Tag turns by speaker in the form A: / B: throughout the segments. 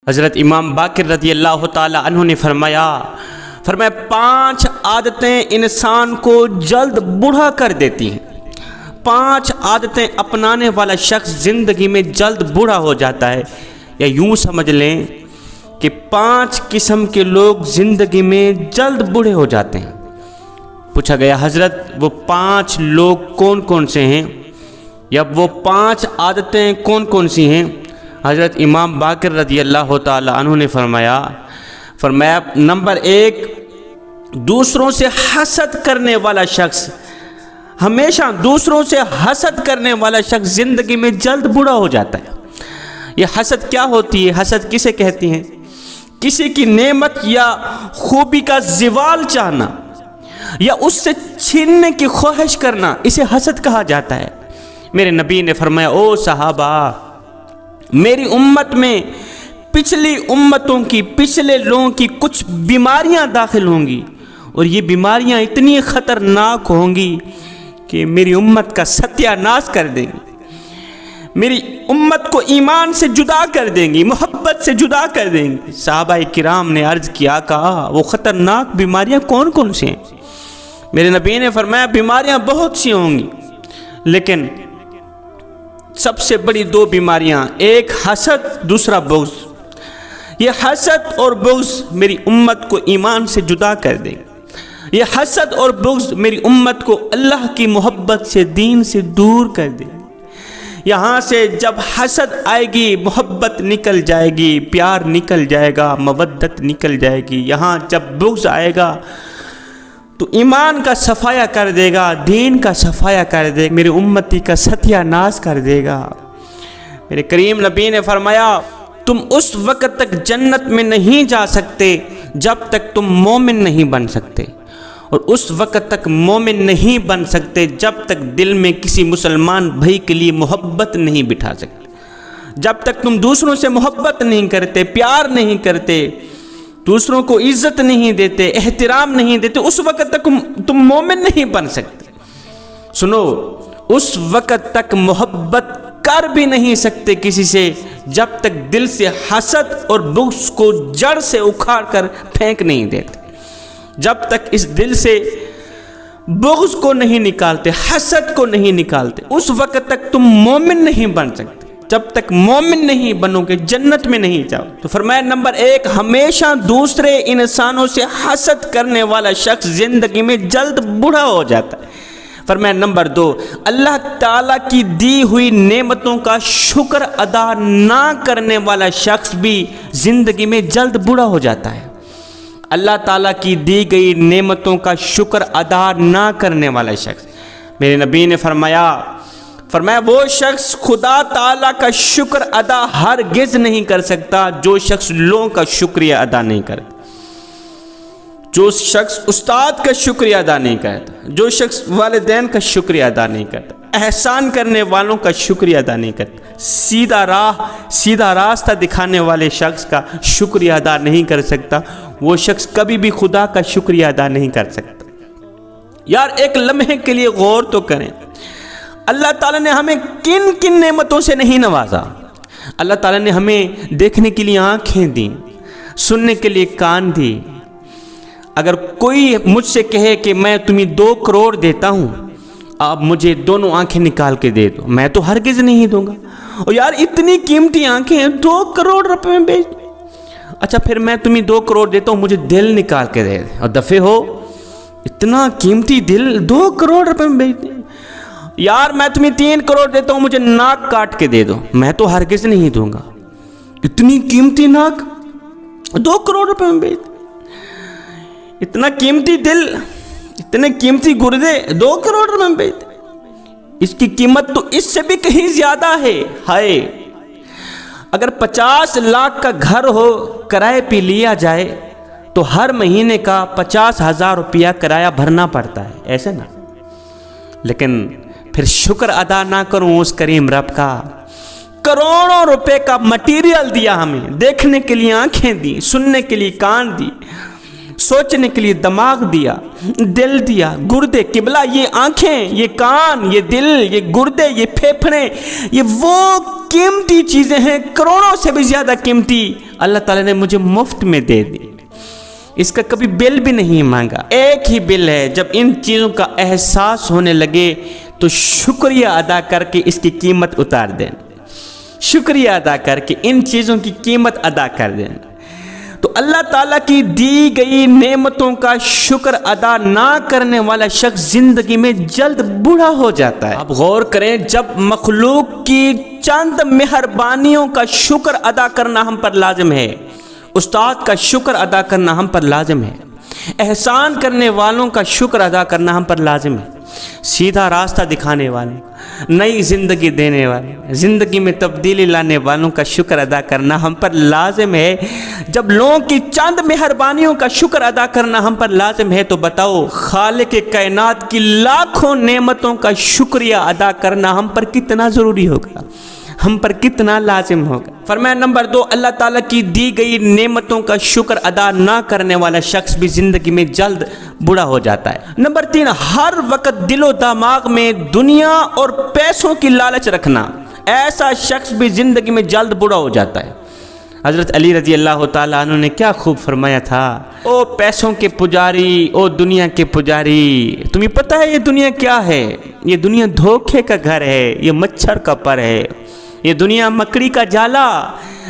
A: حضرت امام باقر رضی اللہ تعالی عنہ نے فرمایا 5 عادتیں انسان کو جلد بوڑھا کر دیتی ہیں۔ 5 عادتیں اپنانے والا شخص زندگی میں جلد بوڑھا ہو جاتا ہے، یا یوں سمجھ لیں کہ 5 قسم کے لوگ زندگی میں جلد بوڑھے ہو جاتے ہیں۔ پوچھا گیا حضرت وہ 5 لوگ کون کون سے ہیں، یا وہ 5 عادتیں کون کون سی ہیں؟ حضرت امام باقر رضی اللہ تعالی عنہ نے فرمایا نمبر 1، دوسروں سے حسد کرنے والا شخص، ہمیشہ دوسروں سے حسد کرنے والا شخص زندگی میں جلد بوڑھا ہو جاتا ہے۔ یہ حسد کیا ہوتی ہے؟ حسد کسے کہتی ہیں؟ کسی کی نعمت یا خوبی کا زوال چاہنا یا اس سے چھیننے کی خواہش کرنا، اسے حسد کہا جاتا ہے۔ میرے نبی نے فرمایا او صحابہ، میری امت میں پچھلی امتوں کی، پچھلے لوگوں کی کچھ بیماریاں داخل ہوں گی، اور یہ بیماریاں اتنی خطرناک ہوں گی کہ میری امت کا ستیہ ناش کر دیں گی، میری امت کو ایمان سے جدا کر دیں گی، محبت سے جدا کر دیں گی۔ صحابہ کرام نے عرض کیا، کہا وہ خطرناک بیماریاں کون کون سی ہیں؟ میرے نبی نے فرمایا بیماریاں بہت سی ہوں گی، لیکن سب سے بڑی 2 بیماریاں، ایک حسد، دوسرا بغض۔ یہ حسد اور بغض میری امت کو ایمان سے جدا کر دیں گے، یہ حسد اور بغض میری امت کو اللہ کی محبت سے، دین سے دور کر دیں گے۔ یہاں سے جب حسد آئے گی محبت نکل جائے گی، پیار نکل جائے گا، مودت نکل جائے گی۔ یہاں جب بغض آئے گا تو ایمان کا صفایا کر دے گا، دین کا صفایا کر دے گا، میری امتی کا ستیہ ناش کر دے گا۔ میرے کریم نبی نے فرمایا تم اس وقت تک جنت میں نہیں جا سکتے جب تک تم مومن نہیں بن سکتے، اور اس وقت تک مومن نہیں بن سکتے جب تک دل میں کسی مسلمان بھائی کے لیے محبت نہیں بٹھا سکتے۔ جب تک تم دوسروں سے محبت نہیں کرتے، پیار نہیں کرتے، دوسروں کو عزت نہیں دیتے، احترام نہیں دیتے، اس وقت تک تم مومن نہیں بن سکتے۔ سنو، اس وقت تک محبت کر بھی نہیں سکتے کسی سے جب تک دل سے حسد اور بغض کو جڑ سے اکھاڑ کر پھینک نہیں دیتے۔ جب تک اس دل سے بغض کو نہیں نکالتے، حسد کو نہیں نکالتے، اس وقت تک تم مومن نہیں بن سکتے۔ جب تک مومن نہیں بنو گے جنت میں نہیں جاؤ۔ تو فرمایا نمبر 1، ہمیشہ دوسرے انسانوں سے حسد کرنے والا شخص زندگی میں جلد بوڑھا ہو جاتا ہے۔ فرمایا نمبر 2، اللہ تعالیٰ کی دی ہوئی نعمتوں کا شکر ادا نہ کرنے والا شخص بھی زندگی میں جلد بوڑھا ہو جاتا ہے۔ اللہ تعالیٰ کی دی گئی نعمتوں کا شکر ادا نہ کرنے والا شخص، میرے نبی نے فرمایا وہ شخص خدا تعالیٰ کا شکر ادا ہرگز نہیں کر سکتا جو شخص لوگوں کا شکریہ ادا نہیں کرتا، جو شخص استاد کا شکریہ ادا نہیں کرتا، جو شخص والدین کا شکریہ ادا نہیں کرتا، احسان کرنے والوں کا شکریہ ادا نہیں کرتا، سیدھا راستہ دکھانے والے شخص کا شکریہ ادا نہیں کر سکتا، وہ شخص کبھی بھی خدا کا شکریہ ادا نہیں کر سکتا۔ یار ایک لمحے کے لیے غور تو کریں، اللہ تعالیٰ نے ہمیں کن کن نعمتوں سے نہیں نوازا۔ اللہ تعالیٰ نے ہمیں دیکھنے کے لیے آنکھیں دیں، سننے کے لیے کان دی۔ اگر کوئی مجھ سے کہے کہ میں تمہیں 2 کروڑ دیتا ہوں، آپ مجھے دونوں آنکھیں نکال کے دے دو، میں تو ہرگز نہیں دوں گا۔ اور یار اتنی قیمتی آنکھیں ہیں، 2 کروڑ روپے میں بیچ دو۔ اچھا پھر میں تمہیں 2 کروڑ دیتا ہوں، مجھے دل نکال کے دے دے، اور دفے ہو، اتنا قیمتی دل 2 کروڑ روپے میں بیچ دیں۔ یار میں تمہیں 3 کروڑ دیتا ہوں، مجھے ناک کاٹ کے دے دو، میں تو ہرگز نہیں دوں گا۔ اتنی قیمتی ناک 2 کروڑ روپے میں بیچ، اتنا قیمتی دل، اتنے قیمتی گردے 2 کروڑ روپے میں بیچ، اس کی قیمت تو اس سے بھی کہیں زیادہ ہے۔ ہائے، اگر 50 لاکھ کا گھر ہو، کرائے پہ لیا جائے تو ہر مہینے کا 50,000 روپیہ کرایہ بھرنا پڑتا ہے، ایسے نا؟ لیکن پھر شکر ادا نہ کروں اس کریم رب کا، کروڑوں روپے کا مٹیریل دیا ہمیں، دیکھنے کے لیے آنکھیں دی، سننے کے لیے کان دی، सोचने के लिए दिमाग दिया, दिल दिया, गुर्दे, किबला, ये आंखें, ये कान, ये दिल, ये गुर्दे, ये फेफड़े, ये वो कीमती चीज़ें हैं, करोड़ों से भी ज़्यादा कीमती, अल्लाह ताला ने मुझे मुफ्त में दे दी। इसका कभी बिल भी नहीं मांगा। एक ही बिल है, जब इन चीज़ों का एहसास होने लगे तो शुक्रिया अदा करके इसकी कीमत उतार दें, शुक्रिया अदा करके इन चीज़ों की कीमत अदा कर दें। तो अल्लाह ताला की दी गई नेमतों का शुक्र अदा ना करने वाला शख्स जिंदगी में जल्द बूढ़ा हो जाता है। आप गौर करें, जब मखलूक की चंद मेहरबानियों का शुक्र अदा करना हम पर लाजिम है, उस्ताद का शुक्र अदा करना हम पर लाजिम है, एहसान करने वालों का शुक्र अदा करना हम पर लाजिम है, सीधा रास्ता दिखाने वालों, नई ज़िंदगी देने वाले, ज़िंदगी में तब्दीली लाने वालों का शुक्र अदा करना हम पर लाजिम है। जब लोगों की चंद मेहरबानियों का शुक्र अदा करना हम पर लाजिम है, तो बताओ खालिक कायनात की लाखों नेमतों का शुक्रिया अदा करना हम पर कितना ज़रूरी होगा, हम पर कितना लाजिम होगा। फरमाया नंबर 2, अल्लाह ताला की दी गई नेमतों का शुक्र अदा ना करने वाला शख्स भी ज़िंदगी में जल्द बूढ़ा हो जाता है। नंबर 3, हर वक्त दिलो दिमाग में दुनिया और पैसों की लालच रखना, ऐसा शख्स भी ज़िंदगी में जल्द बूढ़ा हो जाता है। हज़रत अली रज़ी अल्लाह ताला अन्हु ने क्या खूब फरमाया था, ओ पैसों के पुजारी, ओ दुनिया के पुजारी, तुम्हें पता है ये दुनिया क्या है? ये दुनिया धोखे का घर है, ये मच्छर का पर है, ये दुनिया मकड़ी का जाला,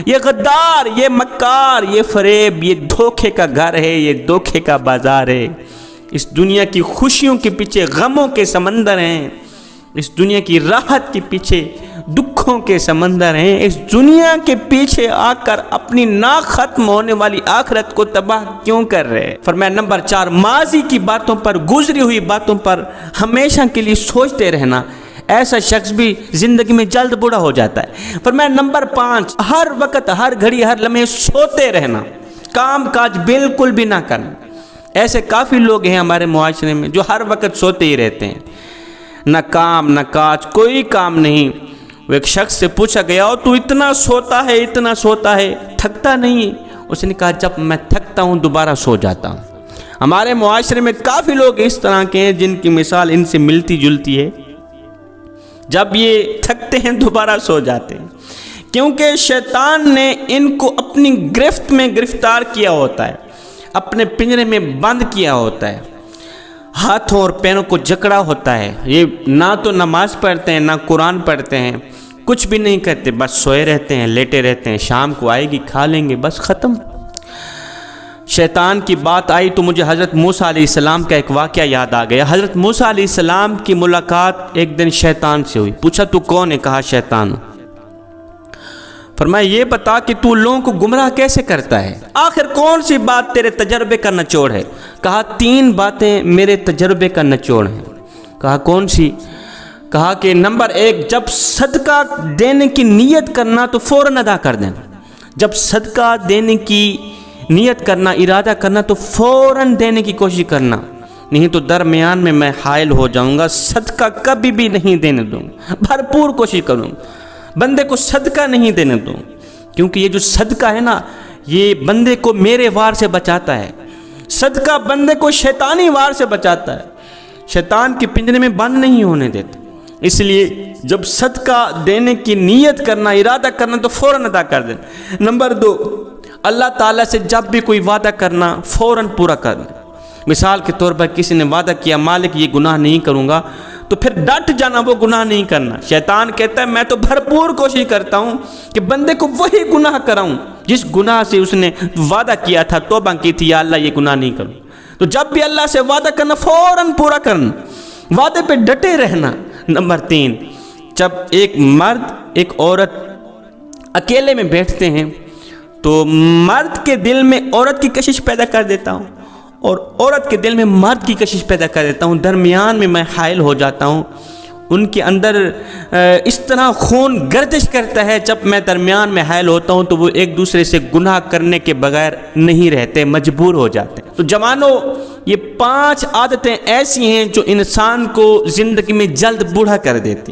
A: ये गद्दार, ये मक्कार, ये फरेब, ये धोखे का घर है, ये धोखे का बाजार है। इस दुनिया की खुशियों के पीछे गमों के समंदर हैं, इस दुनिया की राहत के पीछे दुखों के समंदर हैं। इस दुनिया के पीछे आकर अपनी ना खत्म होने वाली आखिरत को तबाह क्यों कर रहे हैं? फरमाया नंबर 4, माजी की बातों पर, गुजरी हुई बातों पर हमेशा के लिए सोचते रहना, ऐसा शख्स भी जिंदगी में जल्द बूढ़ा हो जाता है। फरमाया नंबर 5, हर वक्त, हर घड़ी, हर लम्हे सोते रहना, काम काज बिल्कुल भी ना करना। ऐसे काफ़ी लोग हैं हमारे मुआशरे में जो हर वक्त सोते ही रहते हैं, ना काम ना काज, कोई काम नहीं। वो एक शख्स से पूछा गया, और तू इतना सोता है, इतना सोता है, थकता नहीं? उसने कहा, जब मैं थकता हूँ दोबारा सो जाता हूँ। हमारे मुआशरे में काफ़ी लोग इस तरह के हैं जिनकी मिसाल इनसे मिलती जुलती है। जब ये थकते हैं दोबारा सो जाते हैं, क्योंकि शैतान ने इनको अपनी गिरफ्त में गिरफ्तार किया होता है, अपने पिंजरे में बंद किया होता है, हाथों और पैरों को जकड़ा होता है। ये ना तो नमाज पढ़ते हैं, ना कुरान पढ़ते हैं, कुछ भी नहीं करते, बस सोए रहते हैं, लेटे रहते हैं। शाम को आएगी, खा लेंगे, बस ख़त्म। शैतान की बात आई तो मुझे हज़रत मूसा अलैहिस्सलाम का एक वाक़या याद आ गया। हज़रत मूसा अलैहिस्सलाम की मुलाकात एक दिन शैतान से हुई। पूछा, तू कौन है? कहा, शैतान। फरमाया, ये बता कि तू लोगों को गुमराह कैसे करता है? आखिर कौन सी बात तेरे तजर्बे का निचोड़ है? कहा, 3 बातें मेरे तजर्बे का निचोड़ हैं। कहा, कौन सी? कहा कि नंबर 1, जब सदका देने की नीयत करना तो फ़ौरन अदा कर देना। जब सदका देने की नियत करना, इरादा करना, तो फ़ौरन देने की कोशिश करना, नहीं तो दरमियान में मैं हायल हो जाऊंगा, सदका कभी भी नहीं देने दूँगा। भरपूर कोशिश करूँगा, बंदे को सदका नहीं देने दूँ, क्योंकि ये जो सदका है ना, ये बंदे को मेरे वार से बचाता है। सदका बंदे को शैतानी वार से बचाता है, शैतान के पिंजरे में बंद नहीं होने देता। इसलिए जब सदका देने की नीयत करना, इरादा करना, तो फ़ौरन अदा कर देना। नंबर 2, अल्लाह ताला से जब भी कोई वादा करना फ़ौरन पूरा कर दें। मिसाल के तौर पर किसी ने वादा किया, मालिक ये गुनाह नहीं करूँगा, तो फिर डट जाना, वो गुनाह नहीं करना। शैतान कहता है, मैं तो भरपूर कोशिश करता हूँ कि बंदे को वही गुनाह कराऊँ जिस गुनाह से उसने वादा किया था, तौबा की थी, या अल्लाह ये गुनाह नहीं करूँ। तो जब भी अल्लाह से वादा करना फ़ौरन पूरा करना, वादे पे डटे रहना। नंबर 3, जब एक मर्द एक औरत अकेले में बैठते हैं तो मर्द के दिल में औरत की कशिश पैदा कर देता हूँ और औरत के दिल में मर्द की कशिश पैदा कर देता हूँ, दरमियान में मैं हायल हो जाता हूँ। उनके अंदर इस तरह खून गर्दिश करता है, जब मैं दरमियान में हायल होता हूँ तो वो एक दूसरे से गुनाह करने के बगैर नहीं रहते, मजबूर हो जाते हैं। तो जवानों, ये 5 आदतें ऐसी हैं जो इंसान को ज़िंदगी में जल्द बूढ़ा कर देती।